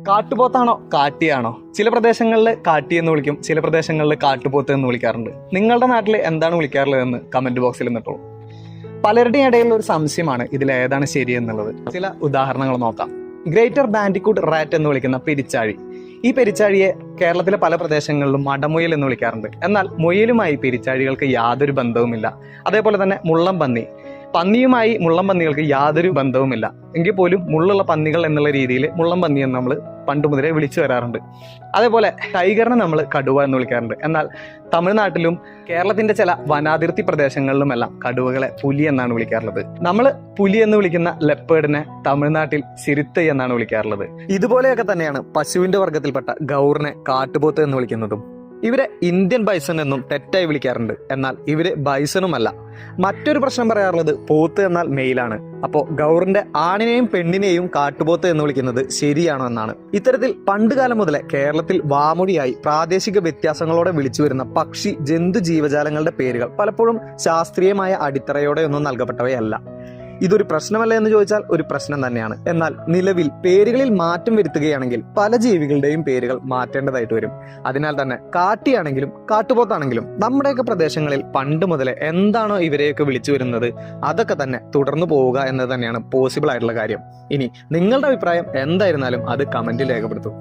കാട്ടുപോത്താണോ കാട്ടിയാണോ? ചില പ്രദേശങ്ങളിൽ കാട്ടി എന്ന് വിളിക്കും, ചില പ്രദേശങ്ങളിൽ കാട്ടുപോത്ത് എന്ന് വിളിക്കാറുണ്ട്. നിങ്ങളുടെ നാട്ടിൽ എന്താണ് വിളിക്കാറുള്ളതെന്ന് കമന്റ് ബോക്സിൽ നിന്നിട്ടുള്ളൂ. പലരുടെയും ഇടയിലുള്ള ഒരു സംശയമാണ് ഇതിൽ ഏതാണ് ശരി എന്നുള്ളത്. ചില ഉദാഹരണങ്ങൾ നോക്കാം. ഗ്രേറ്റർ ബാൻഡിക്കൂട്ട് റാറ്റ് എന്ന് വിളിക്കുന്ന പെരിച്ചാഴി. ഈ പെരിച്ചാഴിയെ കേരളത്തിലെ പല പ്രദേശങ്ങളിലും മടമുയൽ എന്ന് വിളിക്കാറുണ്ട്. എന്നാൽ മുയലുമായി പെരിച്ചാഴികൾക്ക് യാതൊരു ബന്ധവുമില്ല. അതേപോലെ തന്നെ മുള്ളം പന്നി, പന്നിയുമായി മുള്ളം പന്നികൾക്ക് യാതൊരു ബന്ധവുമില്ല. എങ്കിൽ പോലും മുള്ളുള്ള പന്നികൾ എന്നുള്ള രീതിയിൽ മുള്ളം പന്നി എന്ന് നമ്മൾ പണ്ട് മുതലേ വിളിച്ചു വരാറുണ്ട്. അതേപോലെ ടൈഗറിനെ നമ്മൾ കടുവ എന്ന് വിളിക്കാറുണ്ട്. എന്നാൽ തമിഴ്നാട്ടിലും കേരളത്തിന്റെ ചില വനാതിർത്തി പ്രദേശങ്ങളിലുമെല്ലാം കടുവകളെ പുലി എന്നാണ് വിളിക്കാറുള്ളത്. നമ്മൾ പുലി എന്ന് വിളിക്കുന്ന ലെപ്പേർഡിനെ തമിഴ്നാട്ടിൽ സിരുത്തൈ എന്നാണ് വിളിക്കാറുള്ളത്. ഇതുപോലെയൊക്കെ തന്നെയാണ് പശുവിന്റെ വർഗത്തിൽപ്പെട്ട ഗൗറിനെ കാട്ടുപോത്ത് എന്ന് വിളിക്കുന്നതും. ഇവരെ ഇന്ത്യൻ ബൈസൺ എന്നും തെറ്റായി വിളിക്കാറുണ്ട്. എന്നാൽ ഇവര് ബൈസണുമല്ല. മറ്റൊരു പ്രശ്നം പറയാറുള്ളത് പോത്ത് എന്നാൽ മെയിലാണ്. അപ്പോൾ ഗൗറിന്റെ ആണിനെയും പെണ്ണിനെയും കാട്ടുപോത്ത് എന്ന് വിളിക്കുന്നത് ശരിയാണോ എന്നാണ്. ഇത്തരത്തിൽ പണ്ടുകാലം മുതലേ കേരളത്തിൽ വാമൊഴിയായി പ്രാദേശിക വ്യത്യാസങ്ങളോടെ വിളിച്ചു വരുന്ന പക്ഷി ജന്തു ജീവജാലങ്ങളുടെ പേരുകൾ പലപ്പോഴും ശാസ്ത്രീയമായ അടിത്തറയോടെ ഒന്നും നൽകപ്പെട്ടവയല്ല. ഇതൊരു പ്രശ്നമല്ല എന്ന് ചോദിച്ചാൽ ഒരു പ്രശ്നം തന്നെയാണ്. എന്നാൽ നിലവിൽ പേരുകളിൽ മാറ്റം വരുത്തുകയാണെങ്കിൽ പല ജീവികളുടെയും പേരുകൾ മാറ്റേണ്ടതായിട്ട് വരും. അതിനാൽ തന്നെ കാട്ടിയാണെങ്കിലും കാട്ടുപോത്താണെങ്കിലും നമ്മുടെയൊക്കെ പ്രദേശങ്ങളിൽ പണ്ട് മുതലേ എന്താണോ ഇവരെയൊക്കെ വിളിച്ചു വരുന്നത് അതൊക്കെ തന്നെ തുടർന്നു പോവുക എന്നത് തന്നെയാണ് പോസിബിൾ ആയിട്ടുള്ള കാര്യം. ഇനി നിങ്ങളുടെ അഭിപ്രായം എന്തായിരുന്നാലും അത് കമന്റിൽ രേഖപ്പെടുത്തും.